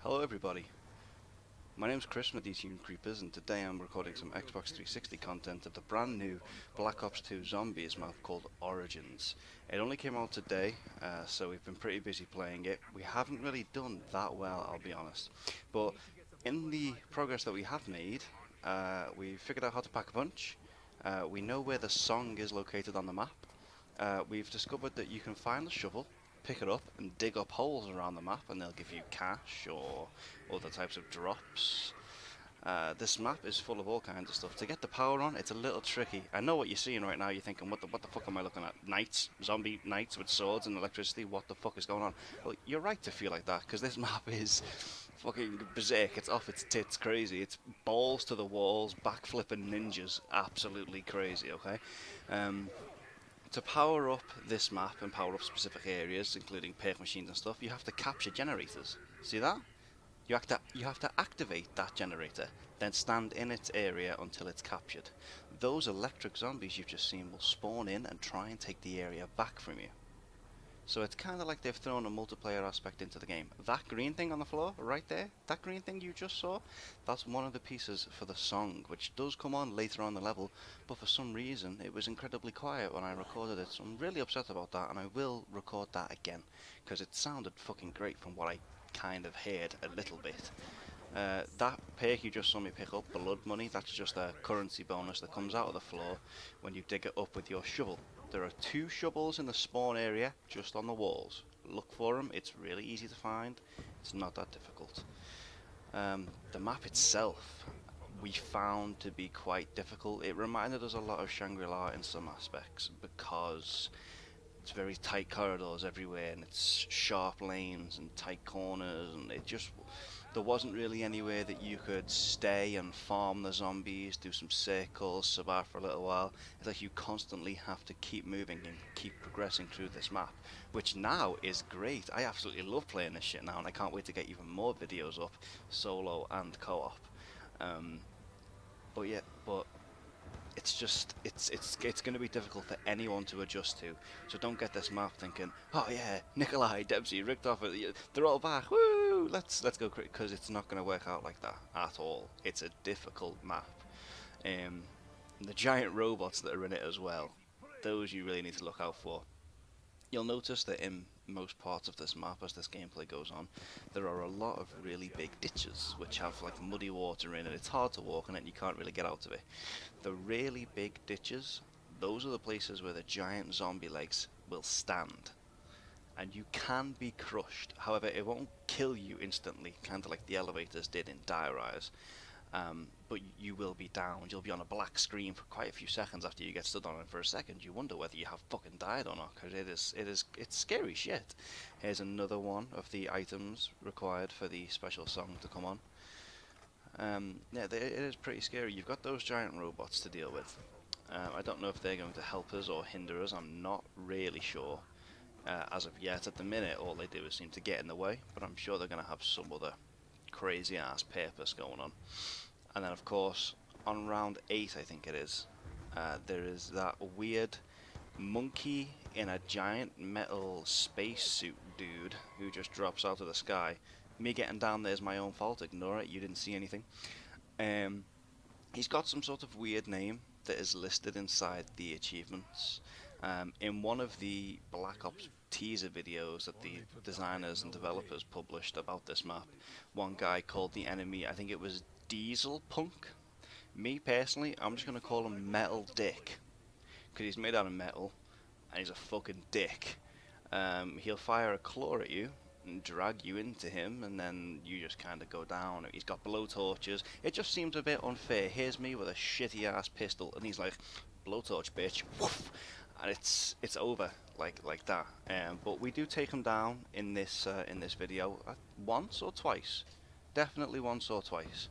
Hello everybody, my name's Chris from the DetunedCreepers, and today I'm recording some Xbox 360 content of the brand new Black Ops 2 Zombies map called Origins. It only came out today, so we've been pretty busy playing it. We haven't really done that well, I'll be honest, but in the progress that we have made, we figured out how to pack a punch. We know where the song is located on the map. We've discovered that you can find the shovel, pick it up and dig up holes around the map, and they'll give you cash or other types of drops. This map is full of all kinds of stuff. To get the power on, it's a little tricky. I know what you're seeing right now. You're thinking, what the fuck am I looking at? Knights, zombie knights with swords and electricity. What the fuck is going on? Well, you're right to feel like that, because this map is fucking berserk. It's off its tits crazy. It's balls to the walls, backflipping ninjas, absolutely crazy. Okay. To power up this map and power up specific areas, including perk machines and stuff, you have to capture generators. See that? You have to activate that generator, then stand in its area until it's captured. Those electric zombies you've just seen will spawn in and try and take the area back from you. So it's kind of like they've thrown a multiplayer aspect into the game. That green thing on the floor, right there, that green thing you just saw, that's one of the pieces for the song, which does come on later on the level, but for some reason it was incredibly quiet when I recorded it, so I'm really upset about that, and I will record that again, because it sounded fucking great from what I kind of heard a little bit. That perk you just saw me pick up, Blood Money, that's just a currency bonus that comes out of the floor when you dig it up with your shovel. There are 2 shovels in the spawn area just on the walls. Look for them, it's really easy to find, it's not that difficult. The map itself we found to be quite difficult. It reminded us a lot of Shangri-La in some aspects, because it's very tight corridors everywhere, and it's sharp lanes and tight corners, and there wasn't really anywhere that you could stay and farm the zombies, do some circles, survive for a little while. It's like you constantly have to keep moving and keep progressing through this map, which now is great. I absolutely love playing this shit now, and I can't wait to get even more videos up, solo and co-op. But it's going to be difficult for anyone to adjust to. So don't get this map thinking, oh yeah, Nikolai, Debsy, Richtofer, they're all back, woo, let's go, because it's not going to work out like that at all. It's a difficult map. The giant robots that are in it as well, those you really need to look out for. You'll notice that in most parts of this map, as this gameplay goes on, there are a lot of really big ditches which have like muddy water in, and it's hard to walk in it and you can't really get out of it. The really big ditches, those are the places where the giant zombie legs will stand, and you can be crushed. However, it won't kill you instantly, kind of like the elevators did in Die Rise. But you will be downed. You'll be on a black screen for quite a few seconds after you get stood on it. For a second, you wonder whether you have fucking died or not, because it's scary shit. Here's another one of the items required for the special song to come on. Yeah, it is pretty scary. You've got those giant robots to deal with. I don't know if they're going to help us or hinder us. I'm not really sure. As of yet, at the minute, all they do is seem to get in the way, but I'm sure they're going to have some other crazy ass purpose going on. And then of course on round 8, I think it is, there is that weird monkey in a giant metal spacesuit dude who just drops out of the sky. Me getting down there is my own fault, ignore it, you didn't see anything. He's got some sort of weird name that is listed inside the achievements. In one of the Black Ops teaser videos that the designers and developers published about this map, one guy called the enemy, I think it was Diesel Punk. Me personally, I'm just going to call him Metal Dick, because he's made out of metal and he's a fucking dick. He'll fire a claw at you and drag you into him, and then you just kind of go down. He's got blowtorches. It just seems a bit unfair. Here's me with a shitty ass pistol and he's like, blowtorch bitch, woof, and it's over like that. But we do take him down in this video once or twice, definitely once or twice.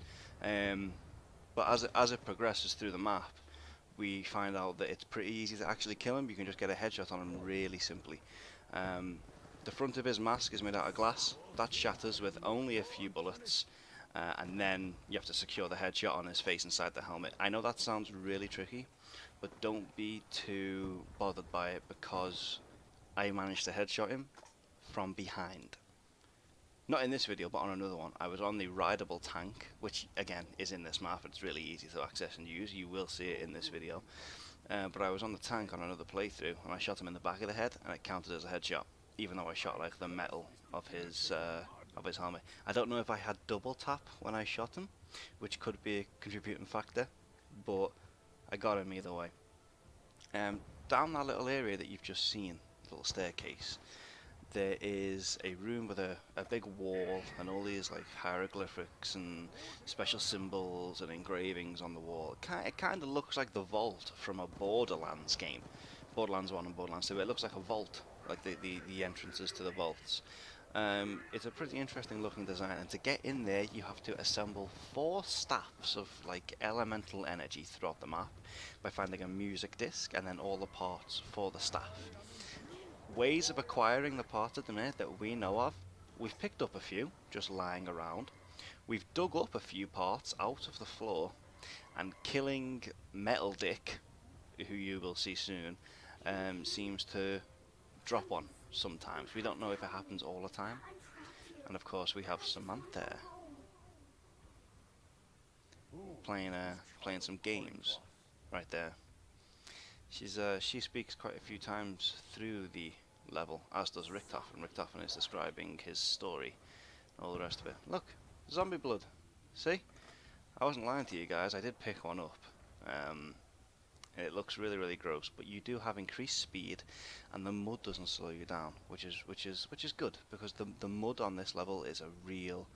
But as it progresses through the map, we find out that it's pretty easy to actually kill him. You can just get a headshot on him really simply. The front of his mask is made out of glass. That shatters with only a few bullets, and then you have to secure the headshot on his face inside the helmet. I know that sounds really tricky, but don't be too bothered by it, because I managed to headshot him from behind. not in this video, but on another one, I was on the rideable tank, which again is in this map. It's really easy to access and use. You will see it in this video. But I was on the tank on another playthrough, and I shot him in the back of the head, and it counted as a headshot, even though I shot like the metal of his helmet. I don't know if I had double tap when I shot him, which could be a contributing factor, but I got him either way. Down that little area that you've just seen, little staircase, there is a room with a big wall and all these like hieroglyphics and special symbols and engravings on the wall. It kind of looks like the vault from a Borderlands game, Borderlands 1 and Borderlands 2. It looks like a vault, like the entrances to the vaults. It's a pretty interesting looking design, and to get in there you have to assemble 4 staffs of like elemental energy throughout the map by finding a music disc and then all the parts for the staff. Ways of acquiring the parts at the minute that we know of, we've picked up a few just lying around. We've dug up a few parts out of the floor, and killing Metal Dick, who you will see soon, seems to drop one sometimes. We don't know if it happens all the time. And of course we have Samantha playing some games right there. She speaks quite a few times through the level, as does Richtofen. Richtofen is describing his story and all the rest of it. Look, zombie blood. See? I wasn't lying to you guys, I did pick one up. It looks really, really gross, but you do have increased speed, and the mud doesn't slow you down, which is good, because the mud on this level is a real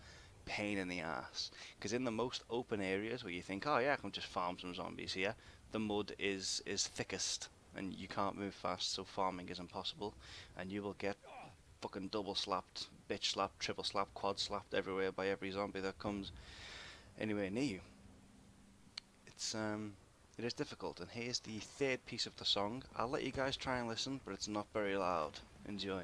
pain in the ass. Because in the most open areas where you think, oh yeah, I can just farm some zombies here, the mud is thickest, and you can't move fast, so farming is impossible, and you will get fucking double slapped, bitch slapped, triple slapped, quad slapped everywhere by every zombie that comes anywhere near you. It is difficult, and here's the 3rd piece of the song. I'll let you guys try and listen, but it's not very loud. Enjoy.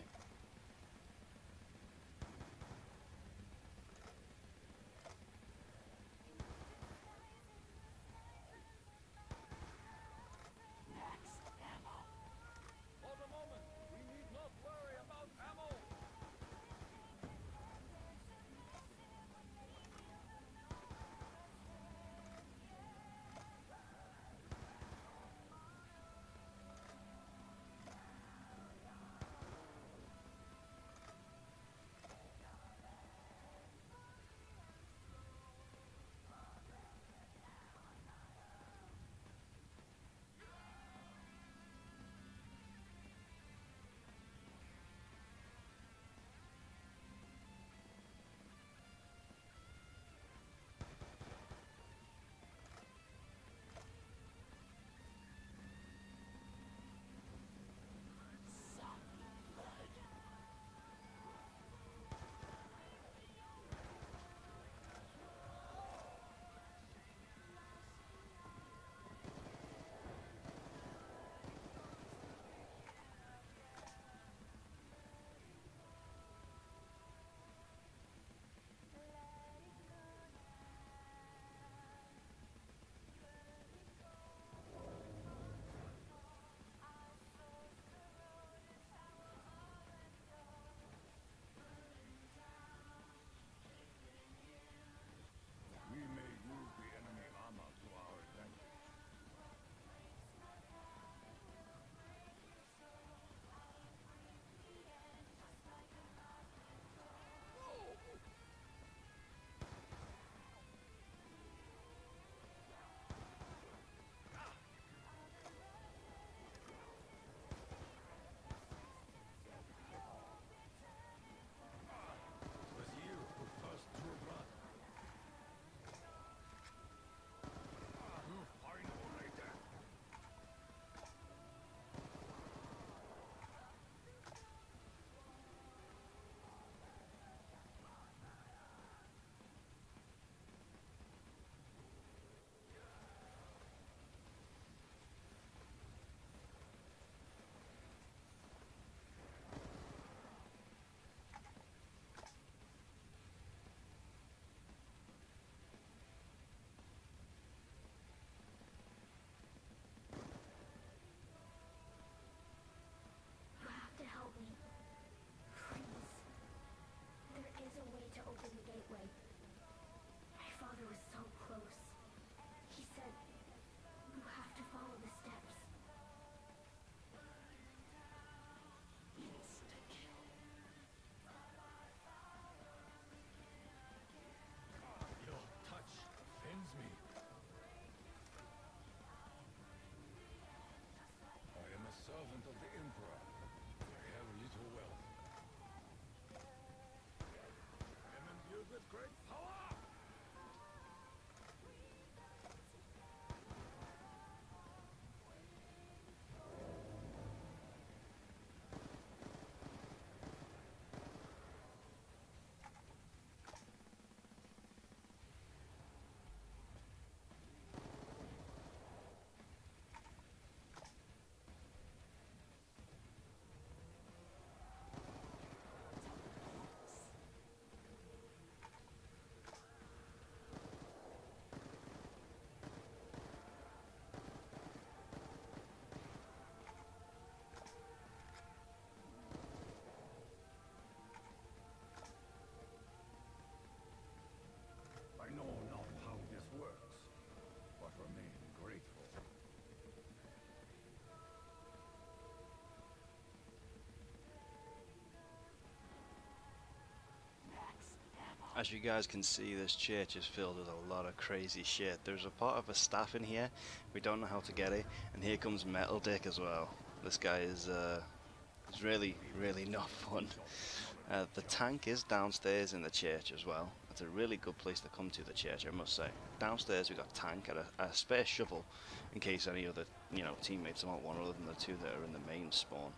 As you guys can see, this church is filled with a lot of crazy shit. There's a part of a staff in here, we don't know how to get it, and here comes Metal Dick as well. This guy is really, really not fun. The tank is downstairs in the church as well. It's a really good place to come to, the church, I must say. Downstairs we got tank and a spare shovel in case any other, teammates want one other than the two that are in the main spawn.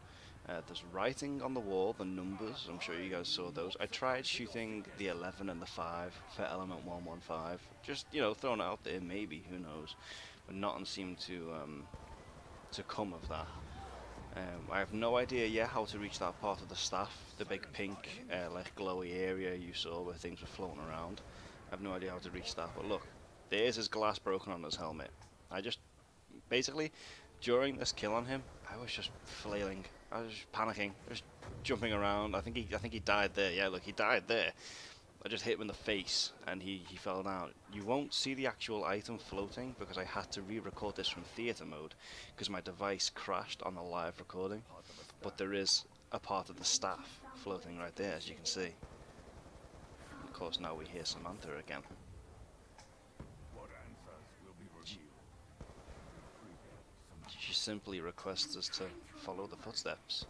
There's writing on the wall, the numbers, I'm sure you guys saw those. I tried shooting the 11 and the 5 for element 115, just, throwing it out there, maybe, who knows. But nothing seemed to come of that. I have no idea yet how to reach that part of the staff, the big pink, like glowy area you saw where things were floating around. I have no idea how to reach that, but look, there's his glass broken on his helmet. Basically, during this kill on him, I was just flailing. I was just panicking, just jumping around. I think he died there. Yeah, look, he died there. I just hit him in the face, and he fell down. You won't see the actual item floating because I had to re-record this from theater mode because my device crashed on the live recording. But there is a part of the staff floating right there, as you can see. Of course, now we hear Samantha again. She simply requests us to follow the footsteps.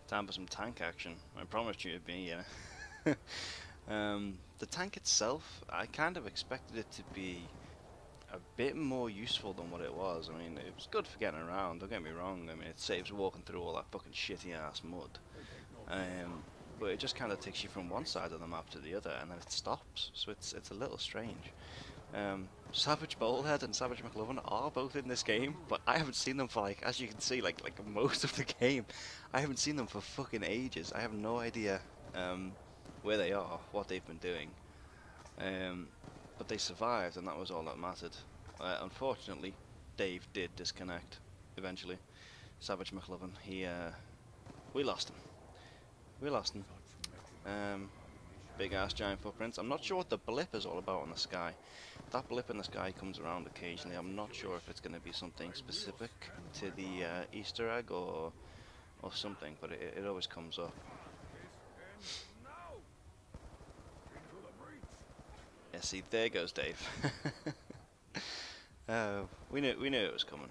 Time for some tank action. I promised you it'd be, the tank itself, I kind of expected it to be a bit more useful than what it was. I mean, it was good for getting around, don't get me wrong. I mean, it saves walking through all that fucking shitty ass mud. But it just kind of takes you from one side of the map to the other, and then it stops. So it's a little strange. Savage Bowlhead and Savage McLovin are both in this game, but I haven't seen them for, like, as you can see, like most of the game. I haven't seen them for fucking ages. I have no idea where they are, what they've been doing. But they survived, and that was all that mattered. Unfortunately, Dave did disconnect eventually. Savage McLovin, we lost him. We lost him. Big ass giant footprints. I'm not sure what the blip is all about in the sky. That blip in the sky comes around occasionally. I'm not sure if it's going to be something specific to the Easter egg or something, but it always comes up. Yeah, see, there goes Dave. We knew it was coming.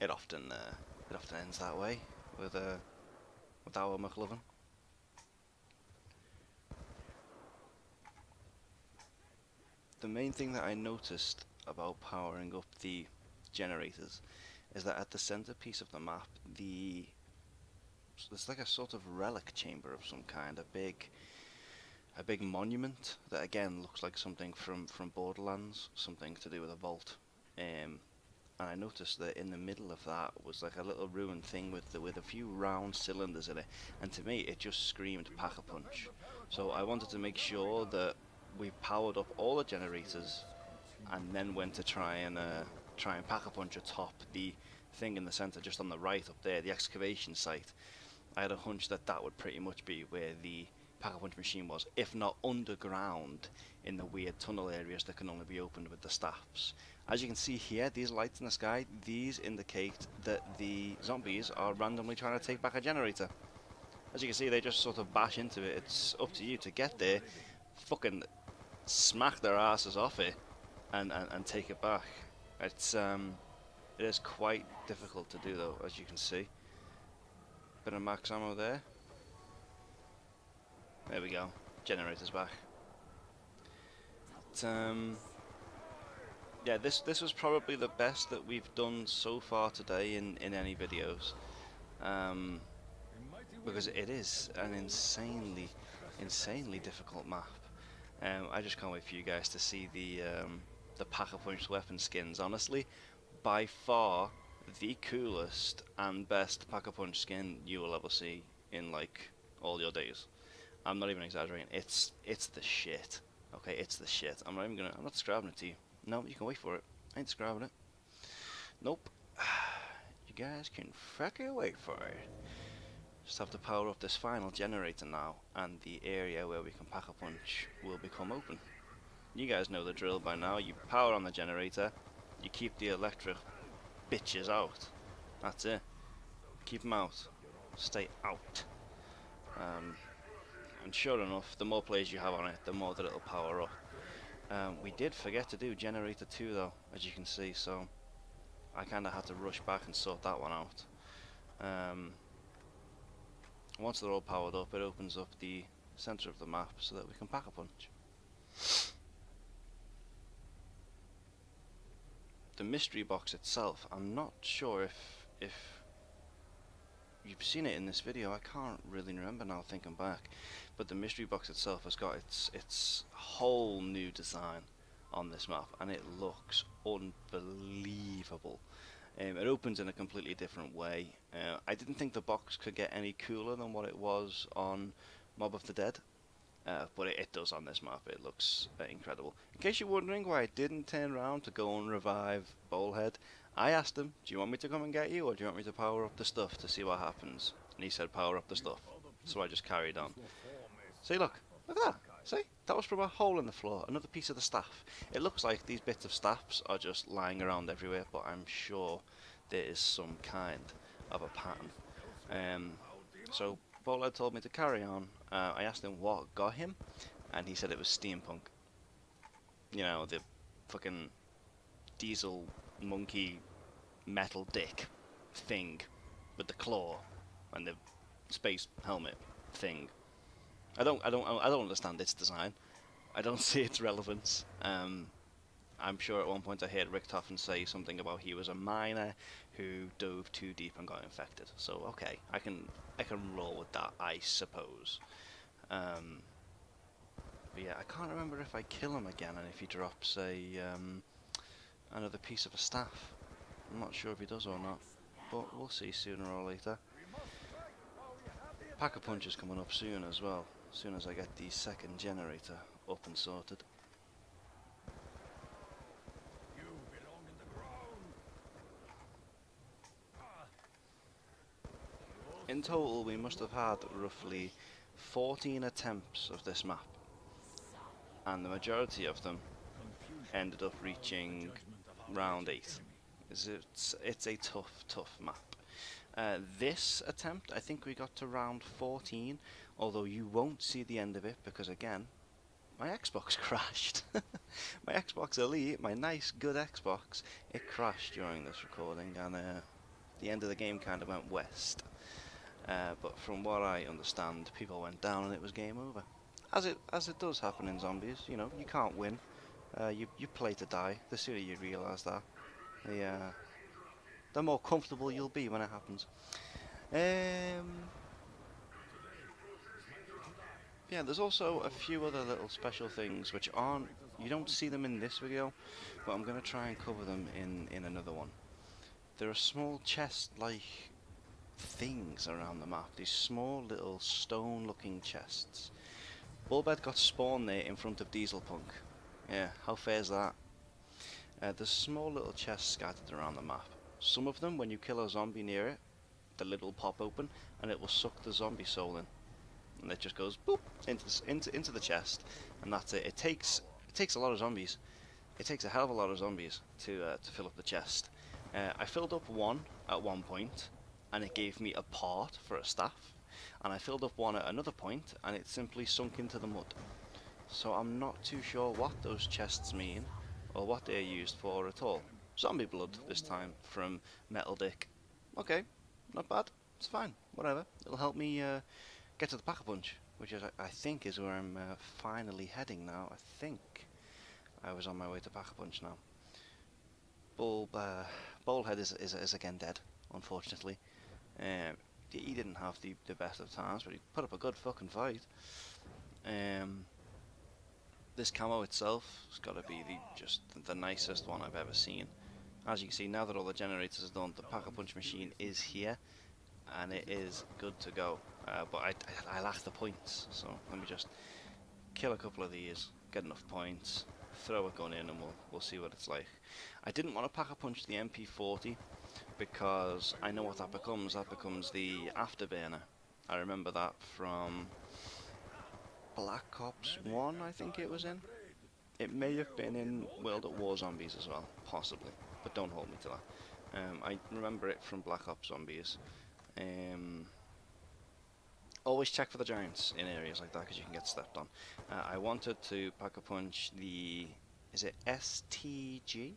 It often ends that way with our McLovin. The main thing that I noticed about powering up the generators is that at the centerpiece of the map, there's like a sort of relic chamber of some kind, a big monument that again looks like something from Borderlands, something to do with a vault. And I noticed that in the middle of that was like a little ruined thing with a few round cylinders in it, and to me it just screamed Pack-a-Punch. So I wanted to make sure that we powered up all the generators, and then went to try and Pack-a-Punch atop the thing in the center, just on the right up there, the excavation site. I had a hunch that that would pretty much be where the Pack-a-Punch machine was, if not underground in the weird tunnel areas that can only be opened with the staffs. As you can see here, these lights in the sky, these indicate that the zombies are randomly trying to take back a generator. As you can see, they just sort of bash into it. It's up to you to get there, fucking smack their asses off it, and take it back. It is quite difficult to do though, as you can see. Bit of max ammo there. There we go. Generator's back. Yeah, this was probably the best that we've done so far today in any videos. Because it is an insanely difficult map. I just can't wait for you guys to see the Pack-a-Punch weapon skins. Honestly, by far the coolest and best Pack-a-Punch skin you will ever see in like all your days. I'm not even exaggerating. It's the shit. Okay, it's the shit. I'm not describing it to you. No, you can wait for it. I ain't describing it. Nope. You guys can fucking wait for it. Just have to power up this final generator now, and the area where we can pack a punch will become open. You guys know the drill by now. You power on the generator, you keep the electric bitches out. That's it. Keep them out. Stay out. And sure enough, the more players you have on it, the more that it'll power up. We did forget to do generator 2 though, as you can see, so I kind of had to rush back and sort that one out. Once they're all powered up, it opens up the center of the map so that we can pack a punch. The mystery box itself, I'm not sure if you've seen it in this video. I can't really remember now thinking back, but the mystery box itself has got its whole new design on this map, and it looks unbelievable. It opens in a completely different way. I didn't think the box could get any cooler than what it was on Mob of the Dead, but it does on this map. It looks incredible. In case you're wondering why I didn't turn around to go and revive Bowlhead, I asked him, do you want me to come and get you, or do you want me to power up the stuff to see what happens? And he said power up the stuff, so I just carried on. See, look at that. See, that was from a hole in the floor, another piece of the staff. It looks like these bits of staffs are just lying around everywhere, but I'm sure there is some kind of a pattern. So Bowlhead told me to carry on. I asked him what got him, and he said it was steampunk. You know, the fucking diesel monkey metal dick thing with the claw and the space helmet thing. I don't understand its design. I don't see its relevance. I'm sure at one point I heard Rick Toffin say something about he was a miner who dove too deep and got infected. So okay, I can roll with that, I suppose. But yeah, I can't remember if I kill him again and if he drops another piece of a staff. I'm not sure if he does or not, but we'll see sooner or later. Pack-a-Punch is coming up soon as well, as soon as I get the second generator up and sorted. In total, we must have had roughly 14 attempts of this map, and the majority of them ended up reaching round 8. It's a tough map. This attempt, I think we got to round 14, although you won't see the end of it because, again, my Xbox crashed. My Xbox Elite, my nice, good Xbox, it crashed during this recording, and the end of the game kind of went west. But from what I understand, people went down and it was game over. As it does happen in zombies, you know, you can't win. You play to die. The sooner you realise that, the more comfortable you'll be when it happens. Yeah, there's also a few other little special things which aren't, you don't see them in this video, but I'm going to try and cover them in another one. There are small chest-like things around the map, these small little stone-looking chests. Bulbhead got spawned there in front of Dieselpunk. Yeah, how fair is that? There's small little chests scattered around the map. Some of them, when you kill a zombie near it, the lid will pop open and it will suck the zombie soul in, and it just goes boop into the chest, and that's it. It takes a lot of zombies. It takes a hell of a lot of zombies to fill up the chest. I filled up one at one point, and it gave me a part for a staff, and I filled up one at another point, and it simply sunk into the mud. So I'm not too sure what those chests mean, or what they're used for at all. Zombie blood this time from Metal Dick. Okay, not bad. It's fine. Whatever. It'll help me get to the Pack-a-Punch, which is, I think, is where I'm finally heading now. I think I was on my way to Pack-a-Punch now. Bowlhead is again dead, unfortunately. He didn't have the best of times, but he put up a good fucking fight. This camo itself has got to be just the nicest one I've ever seen. As you can see, now that all the generators are done, the Pack-a-Punch machine is here, and it is good to go. But I lack the points, so let me just kill a couple of these, get enough points, throw a gun in and we'll see what it's like. I didn't want to pack a punch the MP40 because I know what that becomes. That becomes the afterburner. I remember that from Black Ops 1, I think it was in. It may have been in World at War Zombies as well, possibly, but don't hold me to that. I remember it from Black Ops Zombies. Always check for the giants in areas like that because you can get stepped on. I wanted to pack a punch the, is it STG?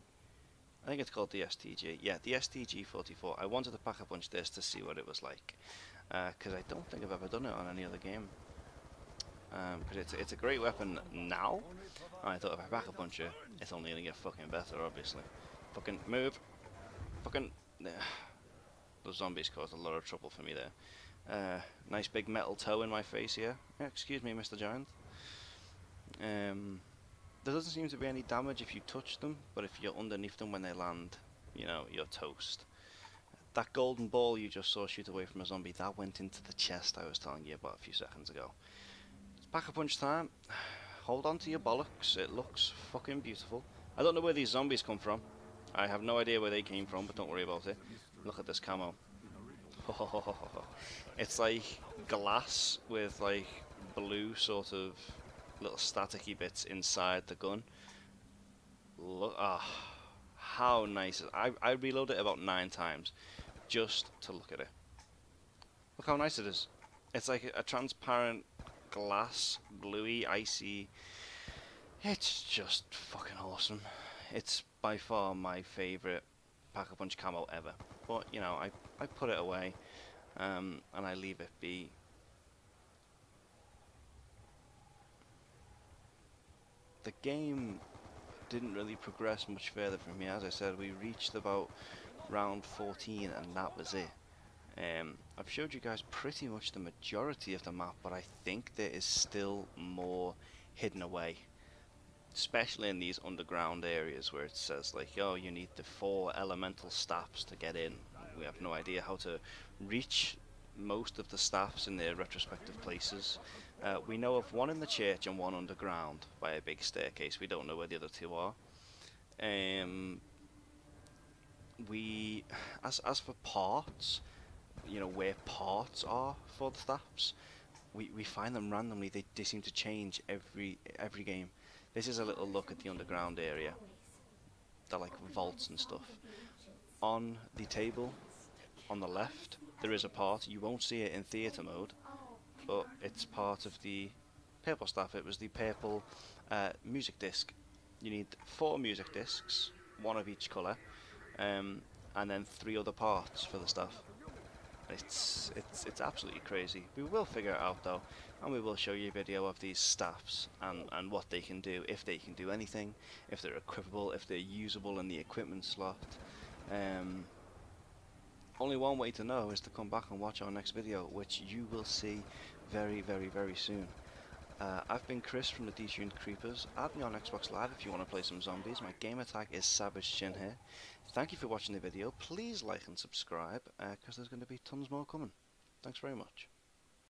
I think it's called the STG. Yeah, the STG-44. I wanted to pack a punch this to see what it was like, because I don't think I've ever done it on any other game. Because it's a great weapon now. And I thought if I pack a punch it, it's only gonna get fucking better, obviously. Fucking move. Fucking. Those zombies caused a lot of trouble for me there. Nice big metal toe in my face here. Yeah, excuse me, Mr. Giant. There doesn't seem to be any damage if you touch them, but if you're underneath them when they land, you know, you're toast. That golden ball you just saw shoot away from a zombie, that went into the chest I was telling you about a few seconds ago. It's pack-a-punch time. Hold on to your bollocks, it looks fucking beautiful. I don't know where these zombies come from. I have no idea where they came from, but don't worry about it. Look at this camo. It's like glass with like blue sort of little staticky bits inside the gun. Look, how nice. I reloaded it about 9 times just to look at it. Look how nice it is. It's like a transparent glass, bluey, icy. It's just fucking awesome. It's by far my favourite pack-a-punch camo ever. But, you know, I put it away, and I leave it be. The game didn't really progress much further from here. As I said, we reached about round 14 and that was it. I've showed you guys pretty much the majority of the map, but I think there is still more hidden away. Especially in these underground areas where it says like, oh, you need the 4 elemental staffs to get in. We have no idea how to reach most of the staffs in their retrospective places. We know of 1 in the church and 1 underground by a big staircase. We don't know where the other 2 are. We, as for parts, you know, where parts are for the staffs, we find them randomly. They seem to change every game. This is a little look at the underground area. They're like vaults and stuff. On the table, on the left, there is a part. You won't see it in theatre mode, but it's part of the purple staff. It was the purple music disc. You need 4 music discs, 1 of each colour, and then 3 other parts for the staff. It's absolutely crazy. We will figure it out though, and we will show you a video of these staffs and what they can do, if they can do anything, if they're equipable, if they're usable in the equipment slot. Only one way to know is to come back and watch our next video, which you will see very, very, very soon. I've been Chris from the DetunedCreepers. Add me on Xbox Live if you want to play some zombies. My gamer tag is Savage Chin here. Thank you for watching the video. Please like and subscribe, because there's going to be tons more coming. Thanks very much.